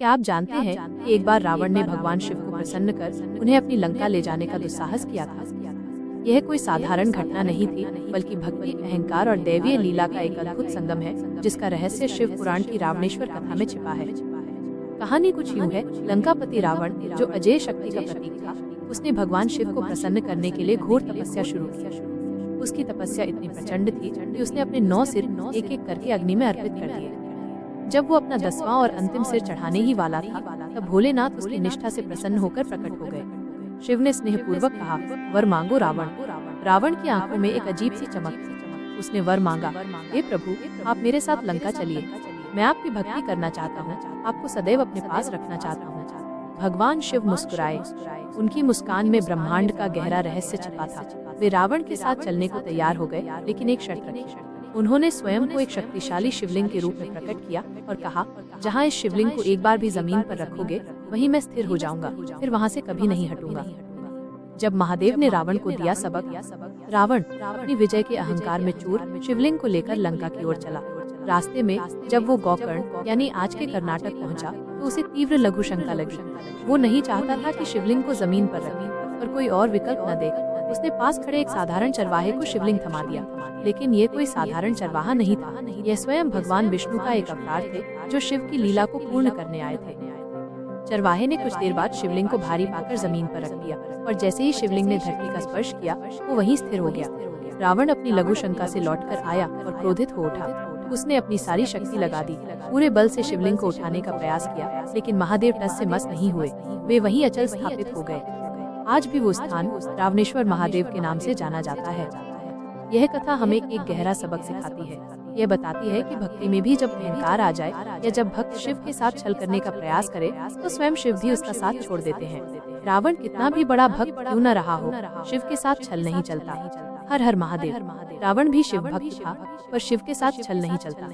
क्या आप जानते हैं कि एक बार रावण ने भगवान शिव को प्रसन्न कर उन्हें अपनी लंका ले जाने का दुस्साहस किया था। यह कोई साधारण घटना नहीं थी, बल्कि भक्ति, अहंकार और दैवीय लीला का एक अद्भुत संगम है, जिसका रहस्य शिव पुराण की रावणेश्वर कथा में छिपा है। कहानी कुछ यूँ है। लंकापति रावण, जो अजय शक्ति का प्रतीक था, उसने भगवान शिव को प्रसन्न करने के लिए घोर तपस्या शुरू की। उसकी तपस्या इतनी प्रचंड थी कि उसने अपने 9 सिर एक एक करके अग्नि में अर्पित कर दिए। जब वो अपना 10वां और अंतिम सिर चढ़ाने ही वाला था, तब भोलेनाथ उसकी निष्ठा से प्रसन्न होकर प्रकट हो गए। शिव ने स्नेहपूर्वक कहा, वर मांगो रावण। रावण की आंखों में एक अजीब सी चमक थी। उसने वर मांगा, हे प्रभु, आप मेरे साथ लंका चलिए। मैं आपकी भक्ति करना चाहता हूँ, आपको सदैव अपने पास रखना चाहता हूँ। भगवान शिव मुस्कुराए। उनकी मुस्कान में ब्रह्मांड का गहरा रहस्य छिपा था। वे रावण के साथ चलने को तैयार हो गए, लेकिन एक शर्त रखी। उन्होंने स्वयं को एक शक्तिशाली शिवलिंग के रूप में प्रकट किया और कहा, जहाँ इस शिवलिंग को एक बार भी जमीन पर रखोगे, वहीं मैं स्थिर हो जाऊंगा, फिर वहाँ से कभी नहीं हटूंगा। जब महादेव ने रावण को दिया सबक, रावण अपनी विजय के अहंकार में चूर शिवलिंग को लेकर लंका की ओर चला। रास्ते में जब वो गोकर्ण यानी आज के कर्नाटक पहुंचा, तो उसे तीव्र लघु शंका लगी। वो नहीं चाहता था कि शिवलिंग को जमीन पर रखे, पर कोई और विकल्प न देख उसने पास खड़े एक साधारण चरवाहे को शिवलिंग थमा दिया। लेकिन ये कोई साधारण चरवाहा नहीं था। यह स्वयं भगवान विष्णु का एक अवतार थे, जो शिव की लीला को पूर्ण करने आए थे। चरवाहे ने कुछ देर बाद शिवलिंग को भारी पाकर जमीन पर रख दिया, और जैसे ही शिवलिंग ने धरती का स्पर्श किया, वो वहीं स्थिर हो गया। रावण अपनी लघु शंका से लौटकर आया और क्रोधित हो उठा। उसने अपनी सारी शक्ति लगा दी, पूरे बल से शिवलिंग को उठाने का प्रयास किया, लेकिन महादेव टस से मस नहीं हुए। वे वहीं अचल स्थापित हो गए। आज भी वो स्थान रावणेश्वर महादेव के नाम से जाना जाता है। यह कथा हमें एक गहरा सबक सिखाती है। यह बताती है कि भक्ति में भी जब अहंकार आ जाए या जब भक्त शिव के साथ छल करने का प्रयास करे, तो स्वयं शिव भी उसका साथ छोड़ देते हैं। रावण कितना भी बड़ा भक्त क्यों न रहा हो, शिव के साथ छल नहीं चलता। हर हर महादेव। रावण भी शिव भक्त था, पर शिव के साथ छल नहीं चलता।